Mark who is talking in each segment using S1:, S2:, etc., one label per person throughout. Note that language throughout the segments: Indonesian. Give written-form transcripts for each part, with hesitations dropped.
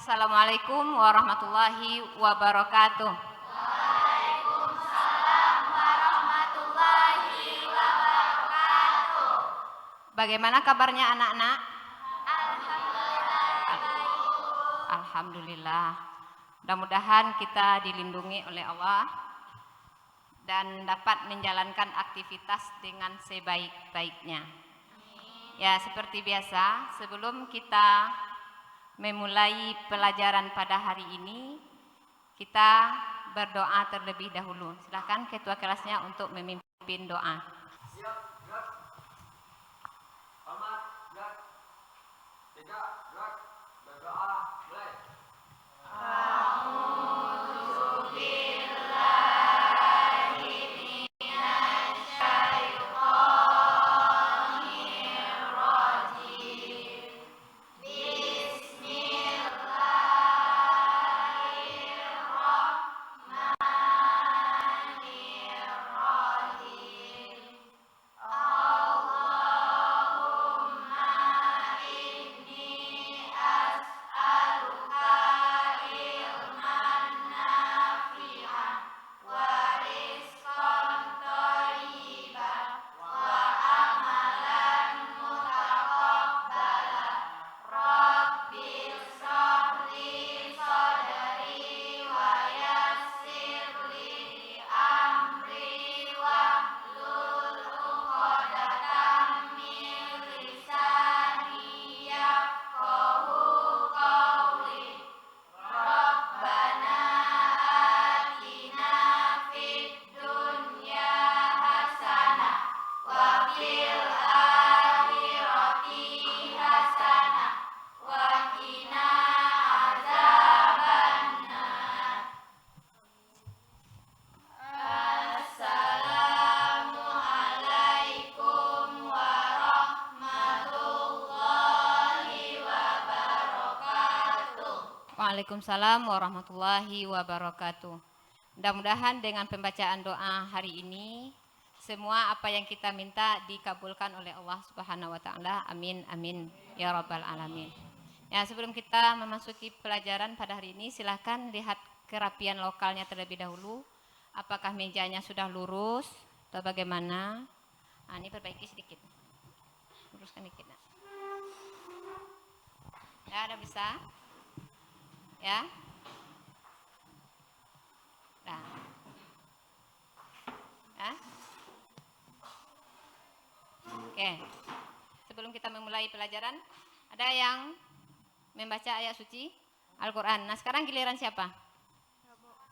S1: Assalamualaikum warahmatullahi wabarakatuh.
S2: Waalaikumsalam warahmatullahi wabarakatuh.
S1: Bagaimana kabarnya anak-anak?
S2: Alhamdulillah baik.
S1: Alhamdulillah. Mudah-mudahan kita dilindungi oleh Allah dan dapat menjalankan aktivitas dengan sebaik-baiknya. Ya, seperti biasa, sebelum kita memulai pelajaran pada hari ini, kita berdoa terlebih dahulu. Silakan ketua kelasnya untuk memimpin doa.
S3: Siap, gerak. Hormat, gerak. Tegak, gerak. Berdoa, mulai.
S1: Waalaikumsalam warahmatullahi wabarakatuh. Mudah-mudahan dengan pembacaan doa hari ini, semua apa yang kita minta dikabulkan oleh Allah Subhanahu wa taala. Amin amin ya rabbal alamin. Ya, sebelum kita memasuki pelajaran pada hari ini, silakan lihat kerapian lokalnya terlebih dahulu. Apakah mejanya sudah lurus atau bagaimana? Nah, ini perbaiki sedikit. Luruskan dikit. Ya, ada bisa? Ya. Nah. Ya. Oke. Sebelum kita memulai pelajaran, ada yang membaca ayat suci Al-Qur'an. Nah, sekarang giliran siapa?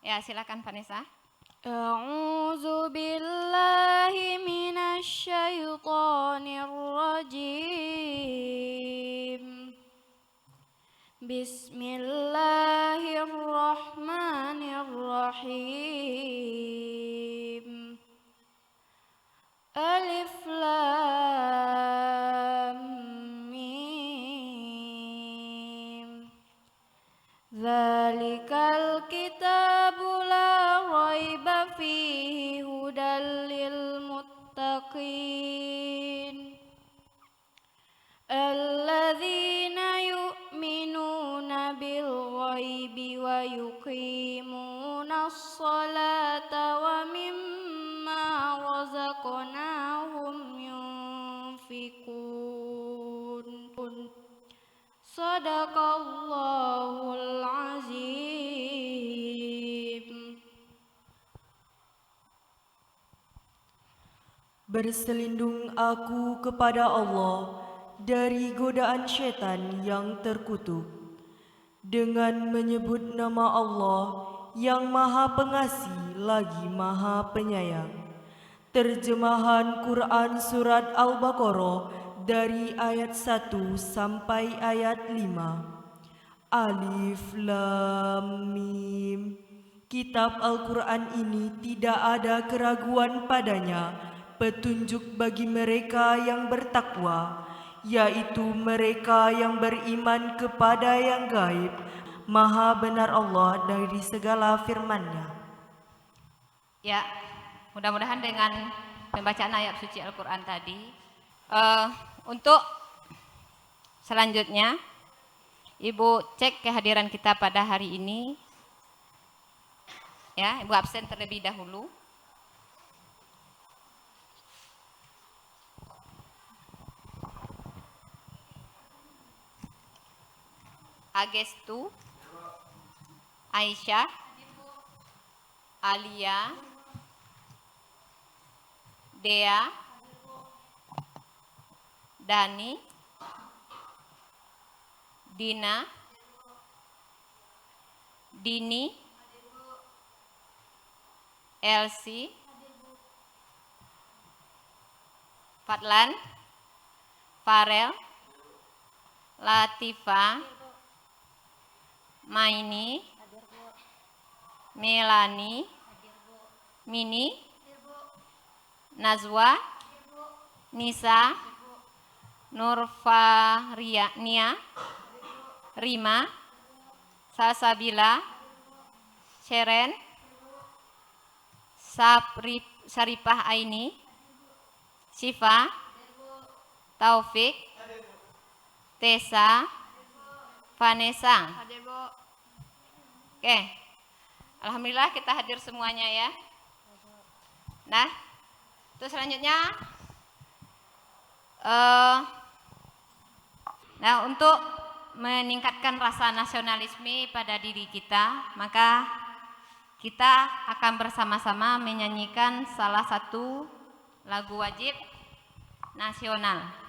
S1: Ya, silakan Vanessa.
S2: A'udzu billahi minasy syaithanir rajim. Bismillahirrahmanirrahim. Alif Lam Mim. Dzalikal kitabu la raiba fihi hudal lil muttaqin. Alladzina yu'minuna bil ghaibi wa yuqimunas salata wa mimma razaqnahum yunfikun. Sadaqallahul azim.
S4: Berselindung aku kepada Allah dari godaan syaitan yang terkutuk, dengan menyebut nama Allah yang Maha Pengasih lagi Maha Penyayang. Terjemahan Quran Surat Al-Baqarah dari ayat 1 sampai ayat 5. Alif Lam Mim. Kitab Al-Quran ini tidak ada keraguan padanya, petunjuk bagi mereka yang bertakwa, yaitu mereka yang beriman kepada yang gaib. Maha benar Allah dari segala firman-Nya.
S1: Ya, mudah-mudahan dengan pembacaan ayat suci Al-Quran tadi, untuk selanjutnya Ibu cek kehadiran kita pada hari ini. Ya, Ibu absen terlebih dahulu. Agestu, Aisyah, Alia, Dea, Dani, Dina, Dini, Elsie, Fadlan, Farel, Latifa, Maini, Melani, Mini, Nazwa, Nisa, Nurfariania, Rima, Salsabila, Sheren, Saripah Aini, Syifa, Taufik, Tessa, Vanessa.
S2: Hadir, Bu.
S1: Oke, alhamdulillah kita hadir semuanya ya. Nah, terus selanjutnya, nah untuk meningkatkan rasa nasionalisme pada diri kita, maka kita akan bersama-sama menyanyikan salah satu lagu wajib nasional.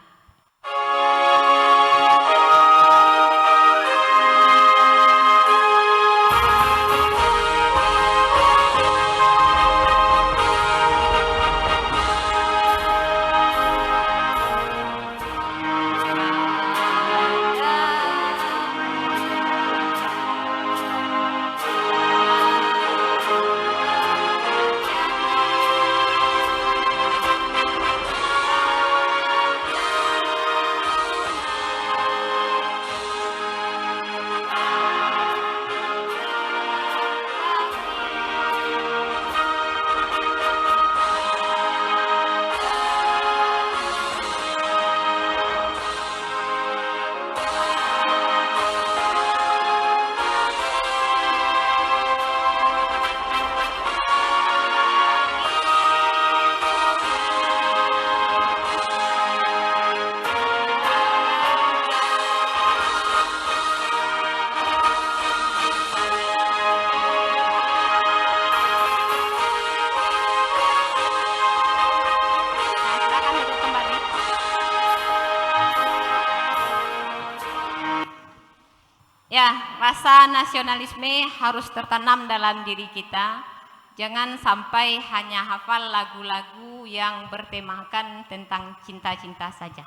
S1: Ya, rasa nasionalisme harus tertanam dalam diri kita. Jangan sampai hanya hafal lagu-lagu yang bertemakan tentang cinta-cinta saja.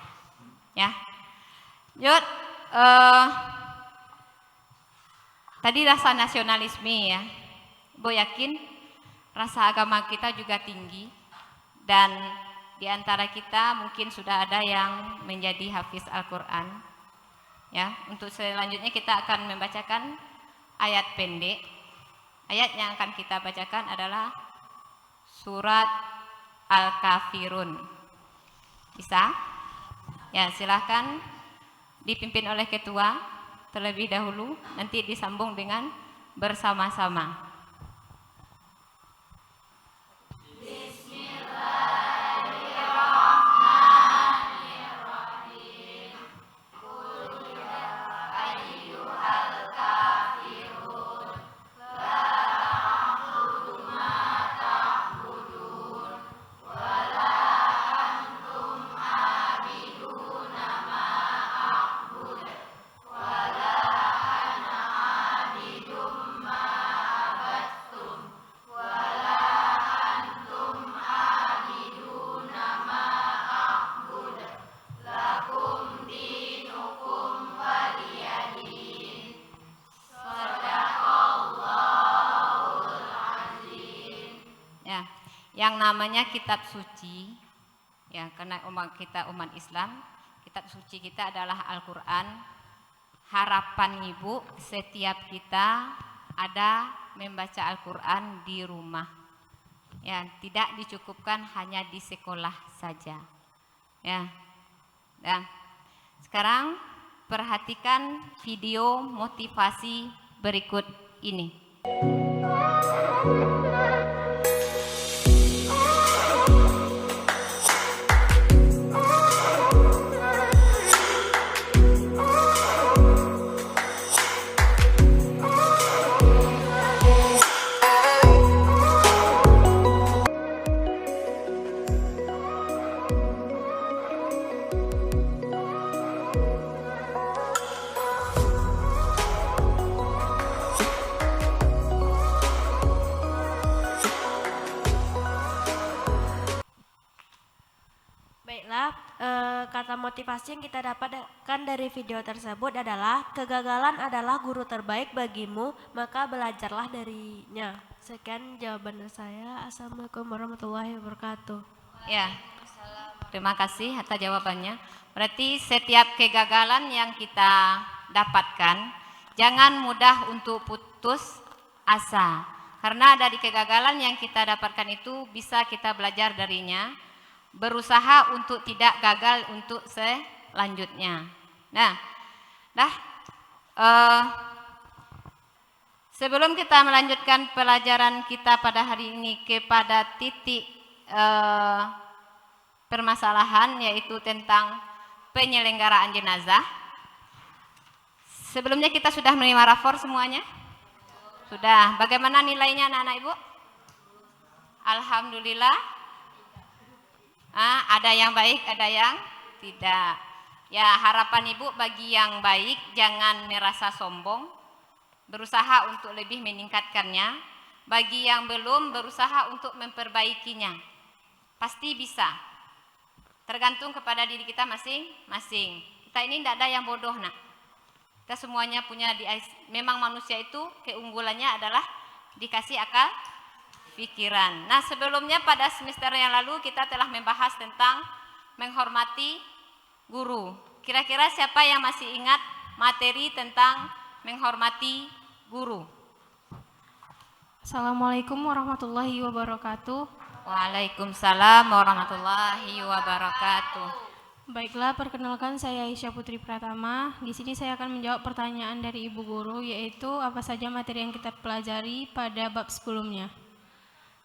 S1: Ya, Yud, tadi rasa nasionalisme ya. Ibu yakin rasa agama kita juga tinggi, dan di antara kita mungkin sudah ada yang menjadi hafiz Al-Quran. Ya, untuk selanjutnya kita akan membacakan ayat pendek. Ayat yang akan kita bacakan adalah surat Al-Kafirun. Bisa? Ya, silahkan dipimpin oleh ketua terlebih dahulu, nanti disambung dengan bersama-sama. Yang namanya kitab suci, ya, karena kita umat Islam, kitab suci kita adalah Al-Quran. Harapan Ibu setiap kita ada membaca Al-Quran di rumah, ya, tidak dicukupkan hanya di sekolah saja, ya. Dan sekarang perhatikan video motivasi berikut ini.
S5: Baiklah, kata motivasi yang kita dapatkan dari video tersebut adalah kegagalan adalah guru terbaik bagimu, maka belajarlah darinya. Sekian jawaban saya. Assalamualaikum warahmatullahi wabarakatuh.
S1: Ya, terima kasih atas jawabannya. Berarti setiap kegagalan yang kita dapatkan, jangan mudah untuk putus asa. Karena dari kegagalan yang kita dapatkan itu bisa kita belajar darinya, berusaha untuk tidak gagal untuk selanjutnya. Nah, sebelum kita melanjutkan pelajaran kita pada hari ini kepada titik permasalahan, yaitu tentang penyelenggaraan jenazah. Sebelumnya kita sudah menerima rapor semuanya? Sudah. Bagaimana nilainya anak-anak Ibu? Alhamdulillah. Ada yang baik, ada yang tidak. Ya, harapan Ibu bagi yang baik jangan merasa sombong, berusaha untuk lebih meningkatkannya. Bagi yang belum, berusaha untuk memperbaikinya. Pasti bisa. Tergantung kepada diri kita masing-masing. Kita ini tidak ada yang bodoh, nak. Kita semuanya punya memang manusia itu keunggulannya adalah dikasih akal pikiran. Nah, sebelumnya pada semester yang lalu kita telah membahas tentang menghormati guru. Kira-kira siapa yang masih ingat materi tentang menghormati guru?
S2: Assalamualaikum warahmatullahi wabarakatuh.
S1: Waalaikumsalam warahmatullahi wabarakatuh.
S2: Baiklah, perkenalkan saya Aisyah Putri Pratama. Di sini saya akan menjawab pertanyaan dari Ibu Guru, yaitu apa saja materi yang kita pelajari pada bab sebelumnya.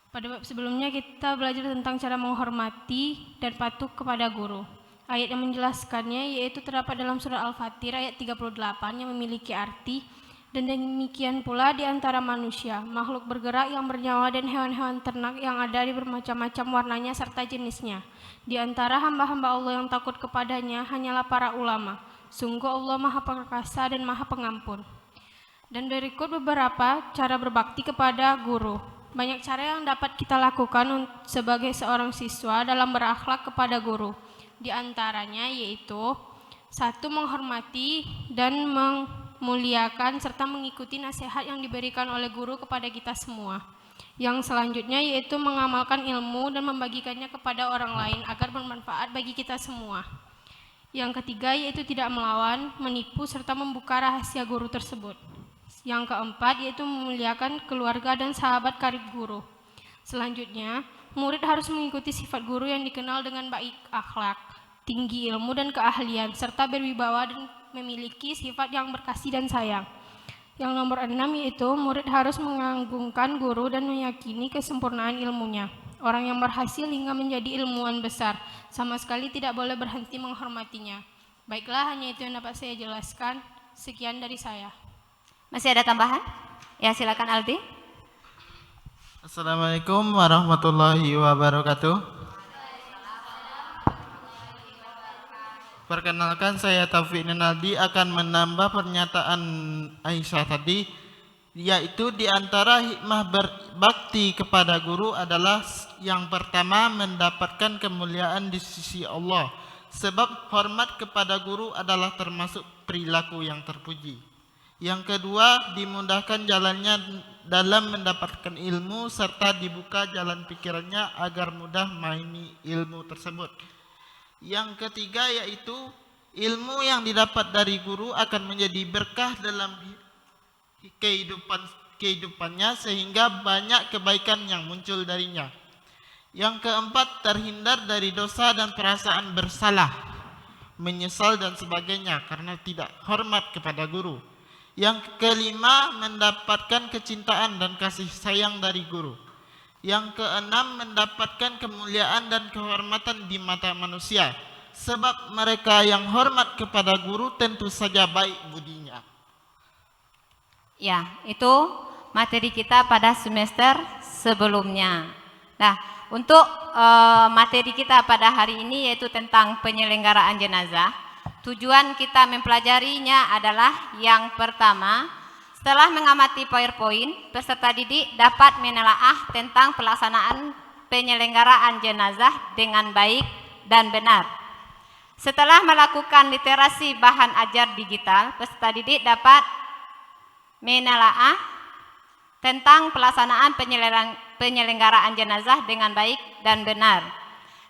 S2: Pada bab sebelumnya kita belajar tentang cara menghormati dan patuh kepada guru. Ayat yang menjelaskannya yaitu terdapat dalam surah Al-Fatir ayat 38 yang memiliki arti, dan demikian pula di antara manusia, makhluk bergerak yang bernyawa dan hewan-hewan ternak yang ada di bermacam-macam warnanya serta jenisnya. Di antara hamba-hamba Allah yang takut kepadanya hanyalah para ulama. Sungguh Allah Maha Perkasa dan Maha Pengampun. Dan berikut beberapa cara berbakti kepada guru. Banyak cara yang dapat kita lakukan sebagai seorang siswa dalam berakhlak kepada guru. Di antaranya yaitu 1. Menghormati dan memuliakan serta mengikuti nasihat yang diberikan oleh guru kepada kita semua. Yang selanjutnya yaitu mengamalkan ilmu dan membagikannya kepada orang lain agar bermanfaat bagi kita semua. Yang ketiga yaitu tidak melawan, menipu serta membuka rahasia guru tersebut. Yang keempat yaitu memuliakan keluarga dan sahabat karib guru. Selanjutnya, murid harus mengikuti sifat guru yang dikenal dengan baik akhlak, tinggi ilmu dan keahlian, serta berwibawa dan memiliki sifat yang berkasih dan sayang. Yang nomor 6 yaitu murid harus mengagungkan guru dan meyakini kesempurnaan ilmunya. Orang yang berhasil hingga menjadi ilmuwan besar sama sekali tidak boleh berhenti menghormatinya. Baiklah, hanya itu yang dapat saya jelaskan. Sekian dari saya.
S1: Masih ada tambahan? Ya, silakan Aldi.
S6: Assalamualaikum warahmatullahi wabarakatuh. Perkenalkan, saya Taufik Ninaldi akan menambah pernyataan Aisyah tadi, yaitu di antara hikmah berbakti kepada guru adalah yang pertama mendapatkan kemuliaan di sisi Allah, sebab hormat kepada guru adalah termasuk perilaku yang terpuji. Yang kedua, dimudahkan jalannya dalam mendapatkan ilmu serta dibuka jalan pikirannya agar mudah memahami ilmu tersebut. Yang ketiga yaitu ilmu yang didapat dari guru akan menjadi berkah dalam kehidupannya sehingga banyak kebaikan yang muncul darinya. Yang keempat, terhindar dari dosa dan perasaan bersalah. menyesal dan sebagainya karena tidak hormat kepada guru. Yang kelima, mendapatkan kecintaan dan kasih sayang dari guru. Yang keenam, mendapatkan kemuliaan dan kehormatan di mata manusia. Sebab mereka yang hormat kepada guru tentu saja baik budinya.
S1: Ya, itu materi kita pada semester sebelumnya. Nah, untuk materi kita pada hari ini yaitu tentang penyelenggaraan jenazah. Tujuan kita mempelajarinya adalah yang pertama, setelah mengamati PowerPoint, peserta didik dapat menelaah tentang pelaksanaan penyelenggaraan jenazah dengan baik dan benar. Setelah melakukan literasi bahan ajar digital, peserta didik dapat menelaah tentang pelaksanaan penyelenggaraan jenazah dengan baik dan benar.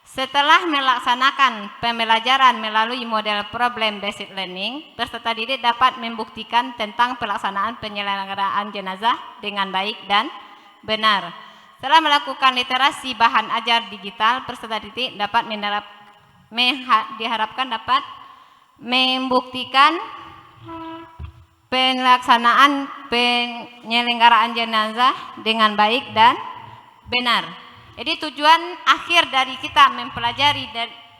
S1: Setelah melaksanakan pembelajaran melalui model problem based learning, peserta didik dapat membuktikan tentang pelaksanaan penyelenggaraan jenazah dengan baik dan benar. Setelah melakukan literasi bahan ajar digital, peserta didik dapat diharapkan dapat membuktikan pelaksanaan penyelenggaraan jenazah dengan baik dan benar. Jadi tujuan akhir dari kita mempelajari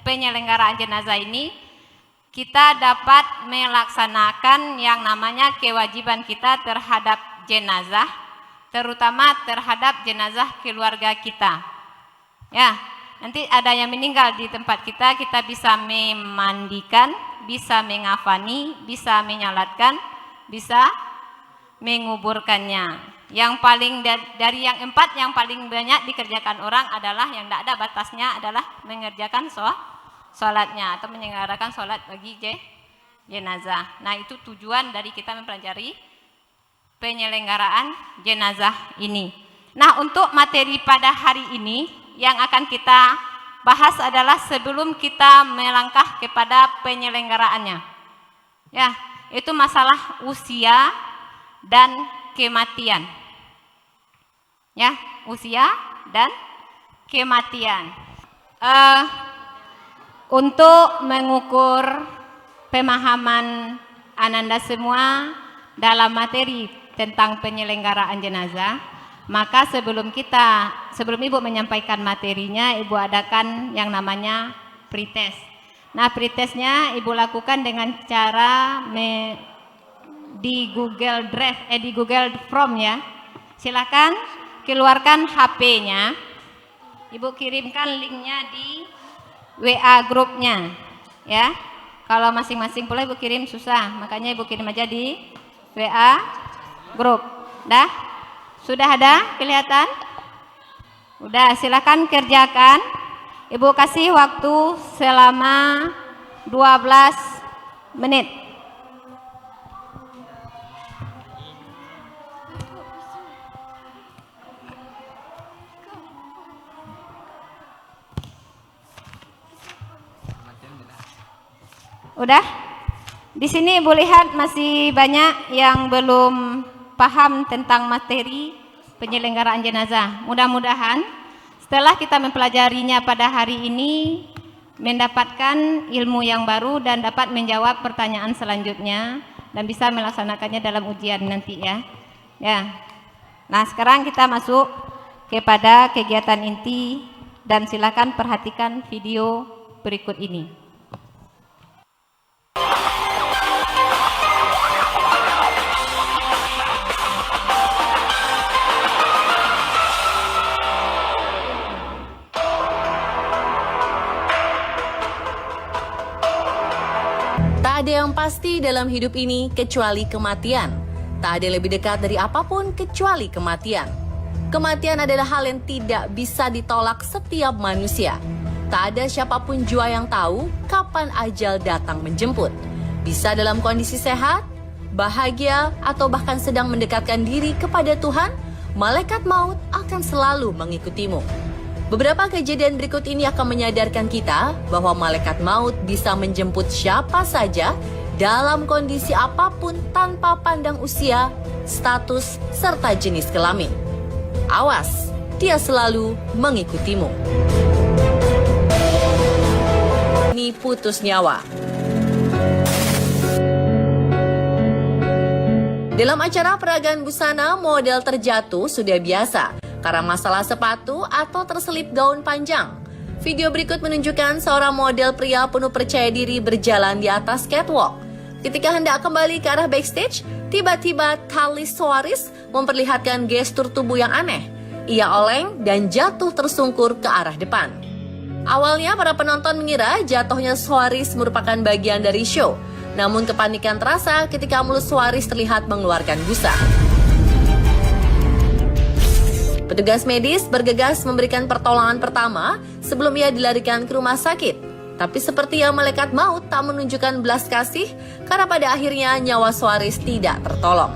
S1: penyelenggaraan jenazah ini, kita dapat melaksanakan yang namanya kewajiban kita terhadap jenazah, terutama terhadap jenazah keluarga kita. Ya, nanti ada yang meninggal di tempat kita, kita bisa memandikan, bisa mengafani, bisa menyalatkan, bisa menguburkannya. Yang paling dari yang 4 yang paling banyak dikerjakan orang adalah yang tidak ada batasnya adalah mengerjakan sholatnya atau menyelenggarakan sholat bagi jenazah. Nah, itu tujuan dari kita mempelajari penyelenggaraan jenazah ini. Nah, untuk materi pada hari ini yang akan kita bahas adalah sebelum kita melangkah kepada penyelenggaraannya. Ya, itu masalah usia dan kematian. Ya, usia dan kematian. Untuk mengukur pemahaman Ananda semua dalam materi tentang penyelenggaraan jenazah, maka sebelum Ibu menyampaikan materinya, Ibu adakan yang namanya pretest. Nah, pretestnya Ibu lakukan dengan cara di Google Drive, di Google Form ya. Silakan keluarkan HP-nya. Ibu kirimkan linknya di WA grupnya ya. Kalau masing-masing pula Ibu kirim susah, makanya Ibu kirim aja di WA grup. Dah? Sudah ada kelihatan? Udah, silakan kerjakan. Ibu kasih waktu selama 12 menit. Udah? Di sini Ibu lihat masih banyak yang belum paham tentang materi penyelenggaraan jenazah. Mudah-mudahan setelah kita mempelajarinya pada hari ini mendapatkan ilmu yang baru dan dapat menjawab pertanyaan selanjutnya dan bisa melaksanakannya dalam ujian nanti ya. Ya. Nah, sekarang kita masuk kepada kegiatan inti dan silakan perhatikan video berikut ini.
S7: Tak ada yang pasti dalam hidup ini kecuali kematian. Tak ada yang lebih dekat dari apapun kecuali kematian. Kematian adalah hal yang tidak bisa ditolak setiap manusia. Tak ada siapapun jua yang tahu kapan ajal datang menjemput. Bisa dalam kondisi sehat, bahagia, atau bahkan sedang mendekatkan diri kepada Tuhan, malaikat maut akan selalu mengikutimu. Beberapa kejadian berikut ini akan menyadarkan kita bahwa malaikat maut bisa menjemput siapa saja dalam kondisi apapun tanpa pandang usia, status, serta jenis kelamin. Awas, dia selalu mengikutimu. Ini putus nyawa. Dalam acara peragaan busana, model terjatuh sudah biasa karena masalah sepatu atau terselip gaun panjang. Video berikut menunjukkan seorang model pria penuh percaya diri berjalan di atas catwalk. Ketika hendak kembali ke arah backstage, tiba-tiba Thalys Soares memperlihatkan gestur tubuh yang aneh. Ia oleng dan jatuh tersungkur ke arah depan. Awalnya para penonton mengira jatuhnya Soares merupakan bagian dari show. Namun kepanikan terasa ketika mulut Soares terlihat mengeluarkan busa. Petugas medis bergegas memberikan pertolongan pertama sebelum ia dilarikan ke rumah sakit. Tapi seperti yang malaikat maut tak menunjukkan belas kasih karena pada akhirnya nyawa Soares tidak tertolong.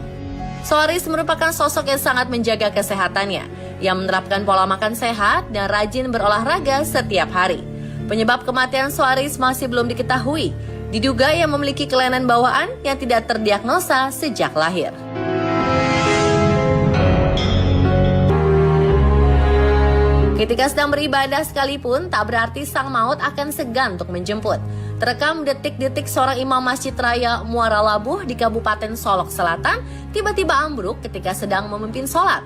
S7: Soares merupakan sosok yang sangat menjaga kesehatannya. Ia menerapkan pola makan sehat dan rajin berolahraga setiap hari. Penyebab kematian Soares masih belum diketahui. Diduga ia memiliki kelainan bawaan yang tidak terdiagnosa sejak lahir. Ketika sedang beribadah sekalipun, tak berarti sang maut akan segan untuk menjemput. Terekam detik-detik seorang imam Masjid Raya Muara Labuh di Kabupaten Solok Selatan tiba-tiba ambruk ketika sedang memimpin sholat.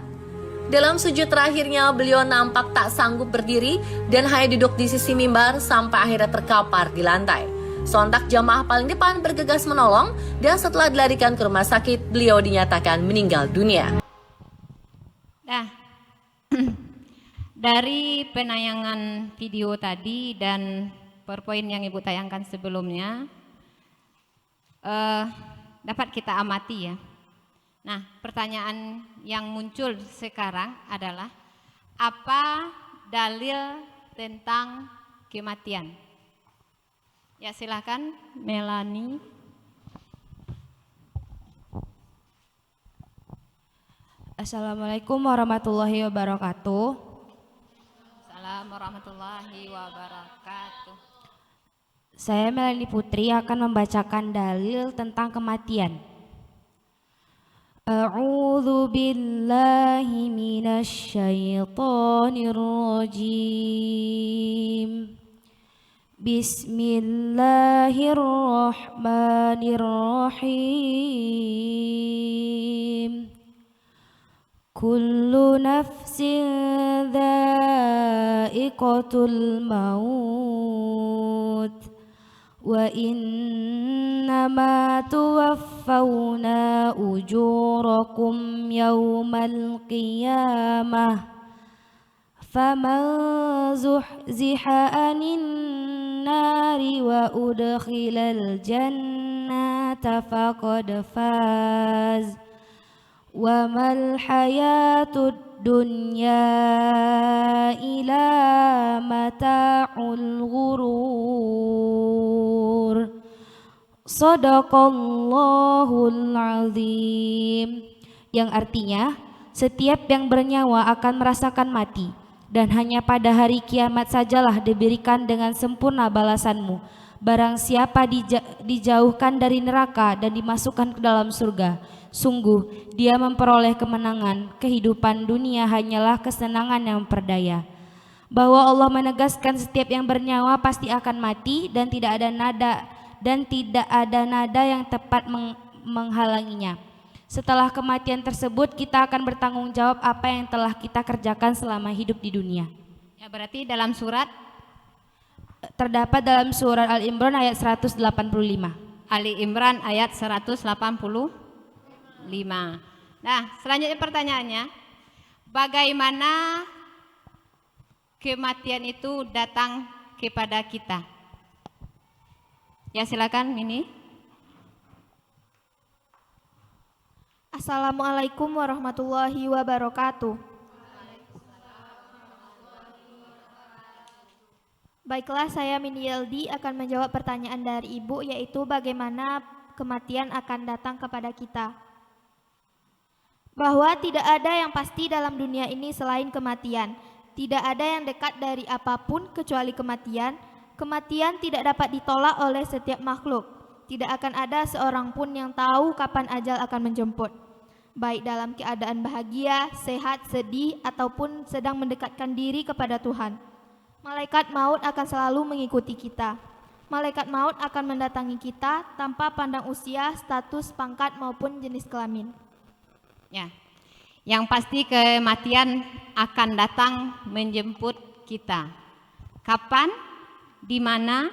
S7: Dalam sujud terakhirnya, beliau nampak tak sanggup berdiri dan hanya duduk di sisi mimbar sampai akhirnya terkapar di lantai. Sontak jamaah paling depan bergegas menolong dan setelah dilarikan ke rumah sakit, beliau dinyatakan meninggal dunia.
S1: Nah, dari penayangan video tadi dan PowerPoint yang Ibu tayangkan sebelumnya, dapat kita amati ya. Nah, pertanyaan yang muncul sekarang adalah, apa dalil tentang kematian? Ya, silakan Melani.
S2: Assalamualaikum warahmatullahi wabarakatuh.
S1: Assalamualaikum warahmatullahi wabarakatuh.
S2: Saya Melani Putri akan membacakan dalil tentang kematian. A'udzu billahi minasy syaithanir rajim. Bismillahirrahmanirrahim. Kullu nafsin dha'iqatul maut wa innama tuwaffawna ujurakum yawmal qiyamah faman zuhziha anin nari wa udkhilal jannata faqad faz wa mal hayatud dunya ila mata'ul ghurur. Shadaqallahul azim. Yang artinya, setiap yang bernyawa akan merasakan mati, dan hanya pada hari kiamat sajalah diberikan dengan sempurna balasanmu. Barang siapa dijauhkan dari neraka dan dimasukkan ke dalam surga, sungguh dia memperoleh kemenangan. Kehidupan dunia hanyalah kesenangan yang memperdaya. Bahwa Allah menegaskan setiap yang bernyawa pasti akan mati dan tidak ada nada yang tepat menghalanginya. Setelah kematian tersebut, kita akan bertanggung jawab apa yang telah kita kerjakan selama hidup di dunia.
S1: Ya, berarti dalam surat
S2: terdapat dalam surat Al-Imran ayat 185.
S1: Ali Imran ayat 185. Nah, selanjutnya pertanyaannya, bagaimana kematian itu datang kepada kita? Ya, silakan Mini.
S8: Assalamualaikum warahmatullahi wabarakatuh. Baiklah, saya Mini Yeldi akan menjawab pertanyaan dari Ibu, yaitu bagaimana kematian akan datang kepada kita. Bahwa tidak ada yang pasti dalam dunia ini selain kematian. Tidak ada yang dekat dari apapun kecuali kematian. Kematian tidak dapat ditolak oleh setiap makhluk. Tidak akan ada seorang pun yang tahu kapan ajal akan menjemput. Baik dalam keadaan bahagia, sehat, sedih, ataupun sedang mendekatkan diri kepada Tuhan. Malaikat maut akan selalu mengikuti kita. malaikat maut akan mendatangi kita tanpa pandang usia, status, pangkat maupun jenis kelamin.
S1: Ya. Yang pasti kematian akan datang menjemput kita. Kapan, di mana,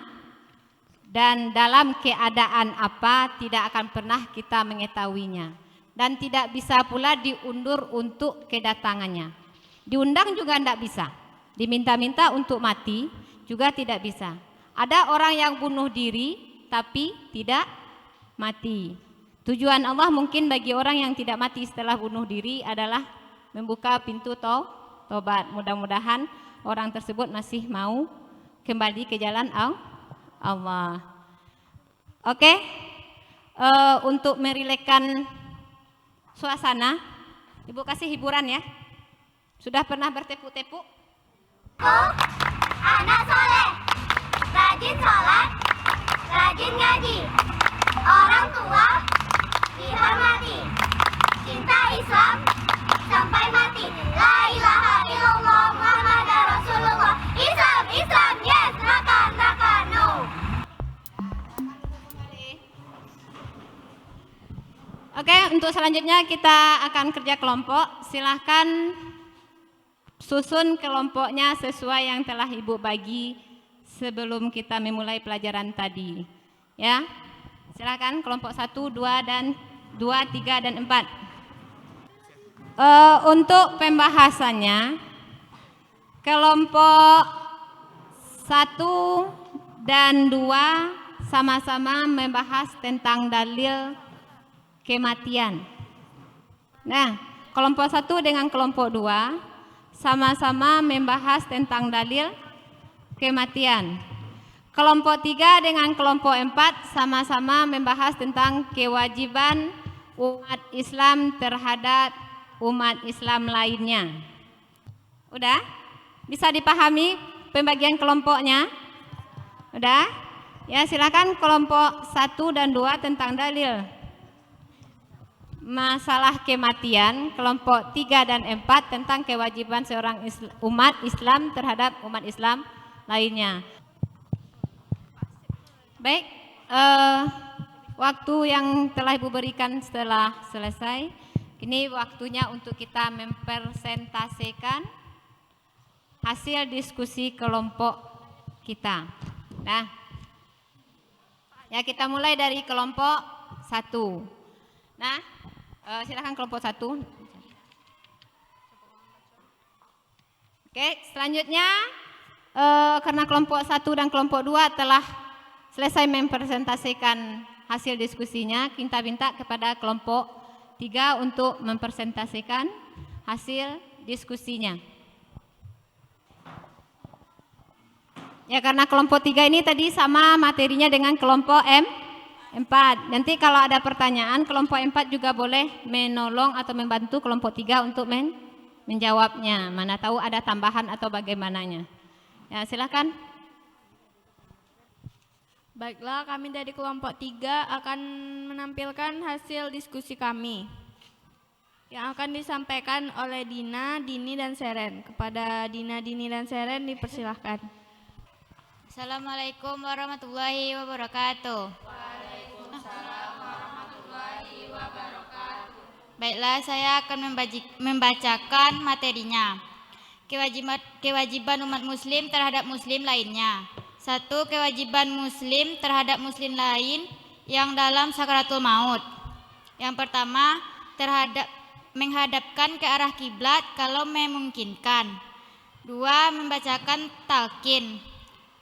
S1: dan dalam keadaan apa tidak akan pernah kita mengetahuinya. Dan tidak bisa pula diundur untuk kedatangannya. Diundang juga tidak bisa. Diminta-minta untuk mati juga tidak bisa. Ada orang yang bunuh diri tapi tidak mati. Tujuan Allah mungkin bagi orang yang tidak mati setelah bunuh diri adalah membuka pintu tobat. Mudah-mudahan orang tersebut masih mau kembali ke jalan Allah. Oke, untuk merilekkan suasana, Ibu kasih hiburan ya. Sudah pernah bertepuk-tepuk?
S9: Anak soleh, rajin sholat, rajin ngaji, orang tua dihormati, cinta Islam sampai mati. La ilaha illallah Muhammad Rasulullah. Islam, Islam, yes, neraka, no.
S1: Oke, untuk selanjutnya kita akan kerja kelompok. Silahkan susun kelompoknya sesuai yang telah Ibu bagi sebelum kita memulai pelajaran tadi. Ya, silakan kelompok 1, 2, dan 2, 3, dan 4. Untuk pembahasannya, kelompok 1 dan 2 sama-sama membahas tentang dalil kematian. Nah, kelompok 1 dengan kelompok 2 sama-sama membahas tentang dalil kematian. Kelompok 3 dengan kelompok 4 sama-sama membahas tentang kewajiban umat Islam terhadap umat Islam lainnya. Udah? Bisa dipahami pembagian kelompoknya? Udah? Ya, silakan kelompok 1 dan 2 tentang dalil masalah kematian, kelompok 3 dan 4 tentang kewajiban seorang umat Islam terhadap umat Islam lainnya. Baik, waktu yang telah Ibu berikan setelah selesai, ini waktunya untuk kita mempresentasikan hasil diskusi kelompok kita. Nah, ya kita mulai dari kelompok 1. Nah, silakan kelompok 1. Oke, selanjutnya karena kelompok 1 dan kelompok 2 telah selesai mempresentasikan hasil diskusinya, kita minta kepada kelompok 3 untuk mempresentasikan hasil diskusinya. Ya, karena kelompok 3 ini tadi sama materinya dengan kelompok 4. Nanti kalau ada pertanyaan, kelompok 4 juga boleh menolong atau membantu kelompok 3 untuk menjawabnya. Mana tahu ada tambahan atau bagaimananya. Ya, silakan.
S2: Baiklah, kami dari kelompok 3 akan menampilkan hasil diskusi kami yang akan disampaikan oleh Dina, Dini, dan Seren. Kepada Dina, Dini, dan Seren dipersilahkan.
S9: Assalamualaikum warahmatullahi wabarakatuh. Baiklah, saya akan membacakan materinya. Kewajiban umat muslim terhadap muslim lainnya. 1. Kewajiban muslim terhadap muslim lain yang dalam sakaratul maut. Yang pertama, menghadapkan ke arah kiblat kalau memungkinkan. 2. Membacakan talqin.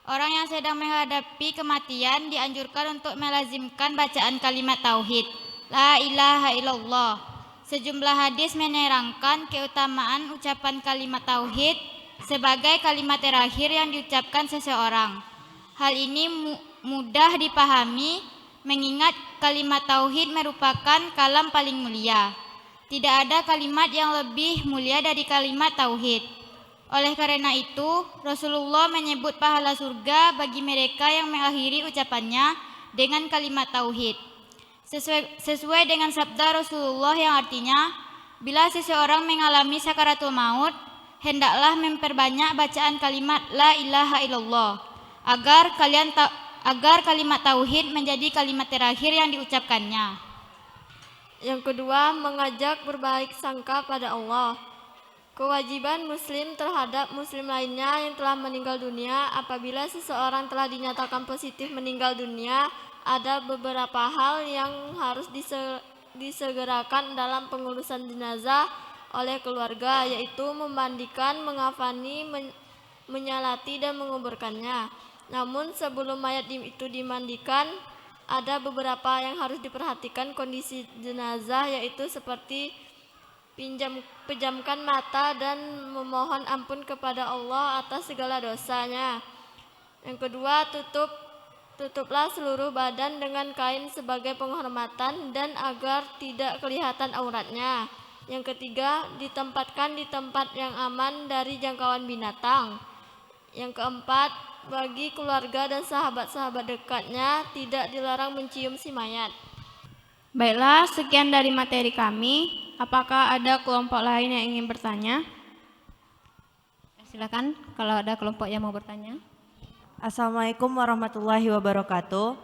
S9: Orang yang sedang menghadapi kematian dianjurkan untuk melazimkan bacaan kalimat tauhid, la ilaha illallah. Sejumlah hadis menerangkan keutamaan ucapan kalimat tauhid sebagai kalimat terakhir yang diucapkan seseorang. Hal ini mudah dipahami mengingat kalimat tauhid merupakan kalam paling mulia. Tidak ada kalimat yang lebih mulia dari kalimat tauhid. Oleh karena itu, Rasulullah menyebut pahala surga bagi mereka yang mengakhiri ucapannya dengan kalimat tauhid. Sesuai dengan sabda Rasulullah yang artinya, bila seseorang mengalami sakaratul maut, hendaklah memperbanyak bacaan kalimat la ilaha illallah, agar kalian agar kalimat tauhid menjadi kalimat terakhir yang diucapkannya.
S5: Yang kedua, mengajak berbaik sangka pada Allah. Kewajiban muslim terhadap muslim lainnya yang telah meninggal dunia. Apabila seseorang telah dinyatakan positif meninggal dunia, ada beberapa hal yang harus disegerakan dalam pengurusan jenazah oleh keluarga, yaitu memandikan, mengafani, menyalati dan menguburkannya. Namun sebelum mayat itu dimandikan, ada beberapa yang harus diperhatikan kondisi jenazah, yaitu seperti pejamkan mata dan memohon ampun kepada Allah atas segala dosanya. Yang kedua, tutuplah seluruh badan dengan kain sebagai penghormatan dan agar tidak kelihatan auratnya. Yang ketiga, ditempatkan di tempat yang aman dari jangkauan binatang. Yang keempat, bagi keluarga dan sahabat-sahabat dekatnya tidak dilarang mencium si mayat.
S2: Baiklah, sekian dari materi kami. Apakah ada kelompok lain yang ingin bertanya?
S1: Silakan kalau ada kelompok yang mau bertanya.
S4: Assalamualaikum warahmatullahi wabarakatuh.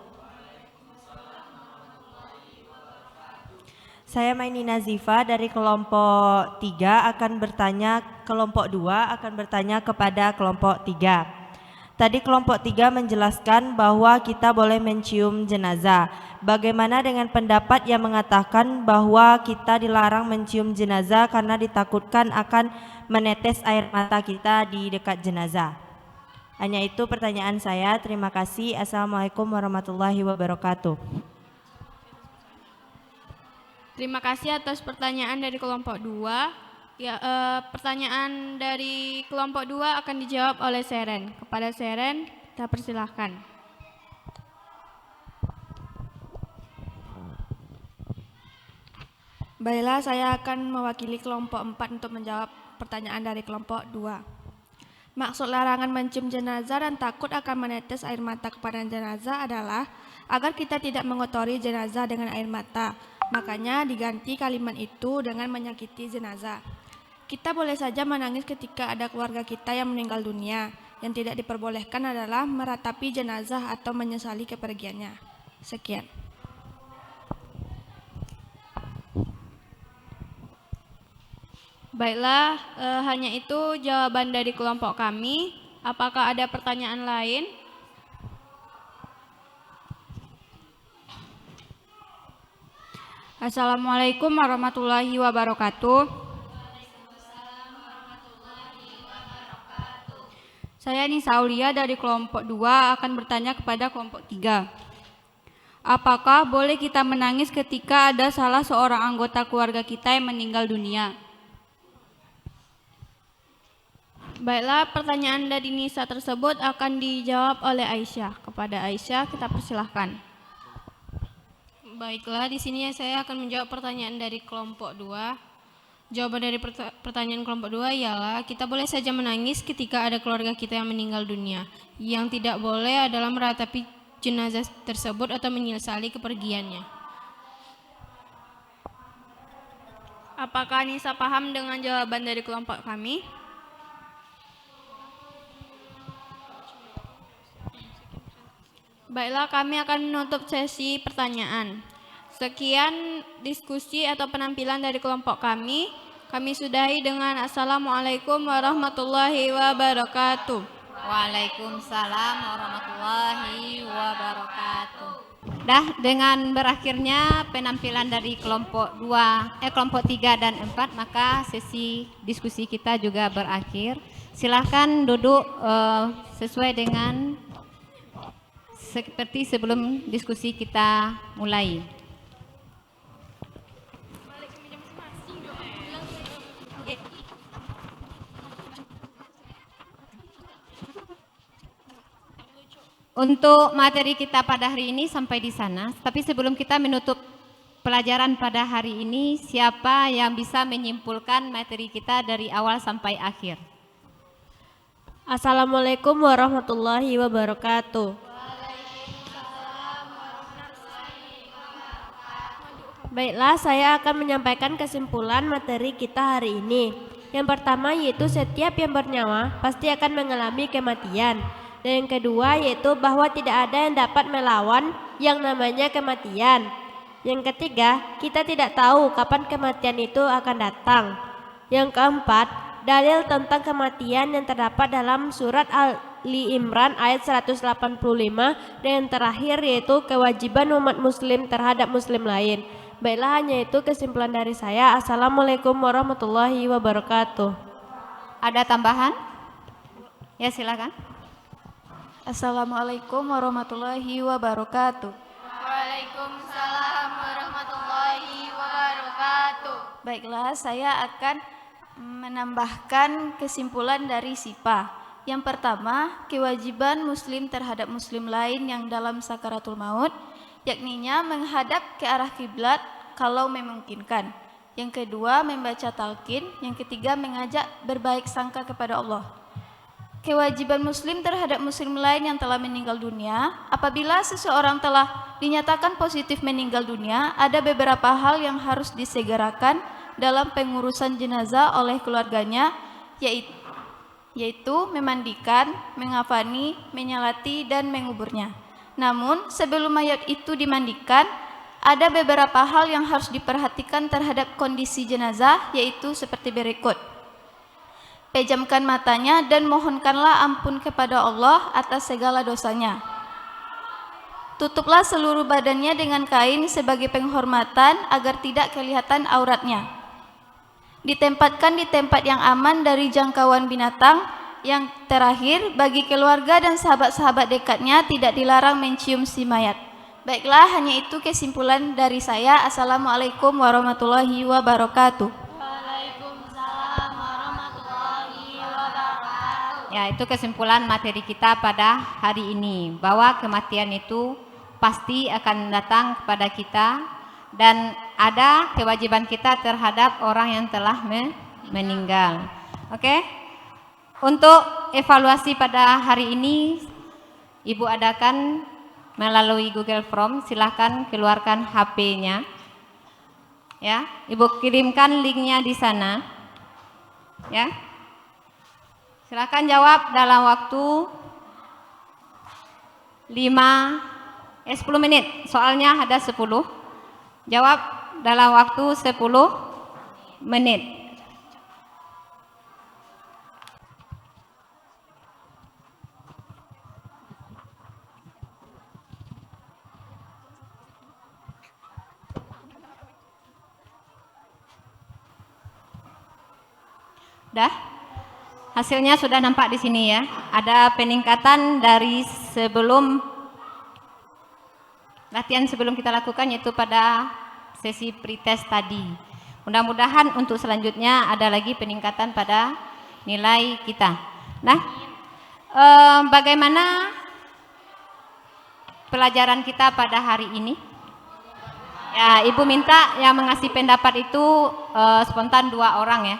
S4: Saya Maini Nazifa dari kelompok 3 akan bertanya, kelompok 2 akan bertanya kepada kelompok 3. Tadi kelompok 3 menjelaskan bahwa kita boleh mencium jenazah. Bagaimana dengan pendapat yang mengatakan bahwa kita dilarang mencium jenazah karena ditakutkan akan menetes air mata kita di dekat jenazah? Hanya itu pertanyaan saya. Terima kasih. Assalamualaikum warahmatullahi wabarakatuh.
S2: Terima kasih atas pertanyaan dari kelompok 2. Ya, pertanyaan dari kelompok 2 akan dijawab oleh Seren. Kepada Seren, kita persilahkan.
S10: Baiklah, saya akan mewakili kelompok 4 untuk menjawab pertanyaan dari kelompok 2. Maksud larangan mencium jenazah dan takut akan menetes air mata kepada jenazah adalah agar kita tidak mengotori jenazah dengan air mata. Makanya diganti kalimat itu dengan menyakiti jenazah. Kita boleh saja menangis ketika ada keluarga kita yang meninggal dunia. Yang tidak diperbolehkan adalah meratapi jenazah atau menyesali kepergiannya. Sekian.
S2: Baiklah, hanya itu jawaban dari kelompok kami. Apakah ada pertanyaan lain?
S9: Assalamualaikum warahmatullahi wabarakatuh. Saya Nisa Aulia dari kelompok 2 akan bertanya kepada kelompok 3. Apakah boleh kita menangis ketika ada salah seorang anggota keluarga kita yang meninggal dunia?
S2: Baiklah, pertanyaan dari Nisa tersebut akan dijawab oleh Aisyah. Kepada Aisyah, kita persilahkan. Baiklah, di sini saya akan menjawab pertanyaan dari kelompok 2. Jawaban dari pertanyaan kelompok 2 ialah kita boleh saja menangis ketika ada keluarga kita yang meninggal dunia. Yang tidak boleh adalah meratapi jenazah tersebut atau menyesali kepergiannya. Apakah Nisa paham dengan jawaban dari kelompok kami? Baiklah, kami akan menutup sesi pertanyaan. Sekian diskusi atau penampilan dari kelompok kami. Kami sudahi dengan Assalamualaikum warahmatullahi wabarakatuh.
S1: Waalaikumsalam warahmatullahi wabarakatuh. Dengan berakhirnya penampilan dari kelompok 3 dan 4, maka sesi diskusi kita juga berakhir. Silahkan duduk sesuai dengan seperti sebelum diskusi kita mulai. Untuk materi kita pada hari ini sampai di sana. Tapi sebelum kita menutup pelajaran pada hari ini, siapa yang bisa menyimpulkan materi kita dari awal sampai akhir?
S5: Assalamualaikum warahmatullahi wabarakatuh. Baiklah, saya akan menyampaikan kesimpulan materi kita hari ini. Yang pertama yaitu setiap yang bernyawa pasti akan mengalami kematian. Dan yang kedua yaitu bahwa tidak ada yang dapat melawan yang namanya kematian. Yang ketiga, kita tidak tahu kapan kematian itu akan datang. Yang keempat, dalil tentang kematian yang terdapat dalam surat Ali Imran ayat 185. Dan yang terakhir yaitu kewajiban umat muslim terhadap muslim lain. Baiklah, hanya itu kesimpulan dari saya. Assalamualaikum warahmatullahi wabarakatuh.
S1: Ada tambahan? Ya, silakan.
S8: Assalamualaikum warahmatullahi wabarakatuh.
S9: Waalaikumsalam warahmatullahi wabarakatuh.
S8: Baiklah, saya akan menambahkan kesimpulan dari SIPA. Yang pertama, kewajiban muslim terhadap muslim lain yang dalam sakaratul maut, yakninya menghadap ke arah kiblat kalau memungkinkan. Yang kedua, membaca talqin. Yang ketiga, mengajak berbaik sangka kepada Allah. Kewajiban muslim terhadap muslim lain yang telah meninggal dunia, apabila seseorang telah dinyatakan positif meninggal dunia, ada beberapa hal yang harus disegerakan dalam pengurusan jenazah oleh keluarganya, yaitu memandikan, mengafani, menyalati, dan menguburnya. Namun, sebelum mayat itu dimandikan, ada beberapa hal yang harus diperhatikan terhadap kondisi jenazah, yaitu seperti berikut. Pejamkan matanya dan mohonkanlah ampun kepada Allah atas segala dosanya. Tutuplah seluruh badannya dengan kain sebagai penghormatan agar tidak kelihatan auratnya. Ditempatkan di tempat yang aman dari jangkauan binatang. Yang terakhir, bagi keluarga dan sahabat-sahabat dekatnya tidak dilarang mencium si mayat. Baiklah, hanya itu kesimpulan dari saya. Assalamualaikum warahmatullahi wabarakatuh.
S1: Ya, itu kesimpulan materi kita pada hari ini, bahwa kematian itu pasti akan datang kepada kita dan ada kewajiban kita terhadap orang yang telah meninggal. Oke? Untuk evaluasi pada hari ini, Ibu adakan melalui Google Form. Silahkan keluarkan HP-nya. Ya, Ibu kirimkan linknya di sana. Ya. Silakan jawab dalam waktu 10 menit. Soalnya ada 10. Jawab dalam waktu 10 menit. Dah? Hasilnya sudah nampak di sini ya. Ada peningkatan dari sebelum latihan sebelum kita lakukan, yaitu pada sesi pretest tadi. Mudah-mudahan untuk selanjutnya ada lagi peningkatan pada nilai kita. Nah, bagaimana pelajaran kita pada hari ini? Ya, Ibu minta yang mengasih pendapat itu spontan 2 orang ya.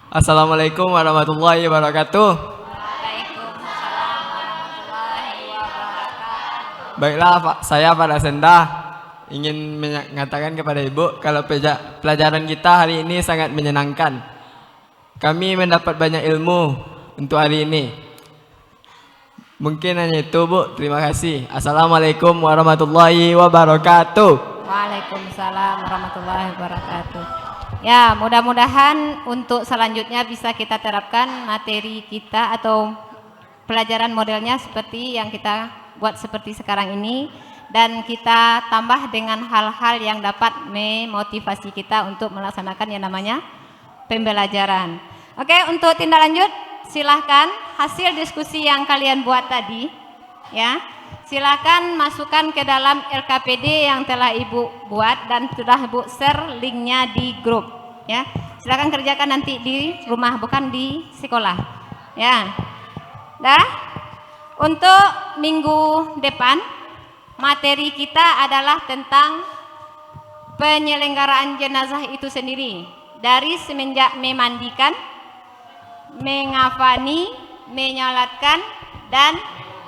S3: Assalamualaikum warahmatullahi wabarakatuh.
S1: Waalaikumsalam warahmatullahi wabarakatuh.
S3: Baiklah, saya pada Sendah ingin mengatakan kepada Ibu kalau pelajaran kita hari ini sangat menyenangkan. Kami mendapat banyak ilmu untuk hari ini. Mungkin hanya itu, Bu. Terima kasih. Assalamualaikum warahmatullahi wabarakatuh.
S1: Waalaikumsalam warahmatullahi wabarakatuh. Ya, mudah-mudahan untuk selanjutnya bisa kita terapkan materi kita atau pelajaran modelnya seperti yang kita buat seperti sekarang ini, dan kita tambah dengan hal-hal yang dapat memotivasi kita untuk melaksanakan yang namanya pembelajaran. Oke, untuk tindak lanjut silahkan hasil diskusi yang kalian buat tadi ya, silahkan masukkan ke dalam LKPD yang telah Ibu buat dan sudah Ibu share linknya di grup ya. Silahkan kerjakan nanti di rumah, bukan di sekolah ya. Dah, untuk minggu depan materi kita adalah tentang penyelenggaraan jenazah itu sendiri, dari semenjak memandikan, mengafani, menyalatkan, dan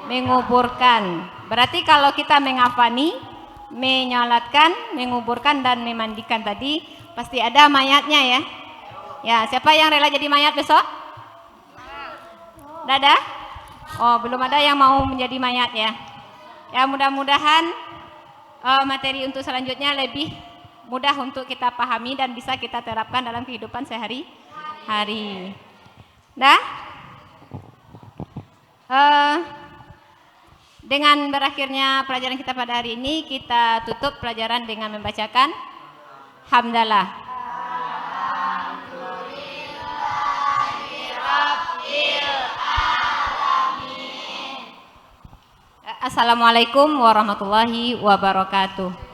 S1: menguburkan. Berarti kalau kita mengafani, menyalatkan, menguburkan, dan memandikan tadi pasti ada mayatnya ya. Ya, siapa yang rela jadi mayat besok? Dadah? Oh, belum ada yang mau menjadi mayat ya. Ya, mudah-mudahan materi untuk selanjutnya lebih mudah untuk kita pahami dan bisa kita terapkan dalam kehidupan sehari-hari. Dengan berakhirnya pelajaran kita pada hari ini, kita tutup pelajaran dengan membacakan hamdalah. Assalamualaikum warahmatullahi wabarakatuh.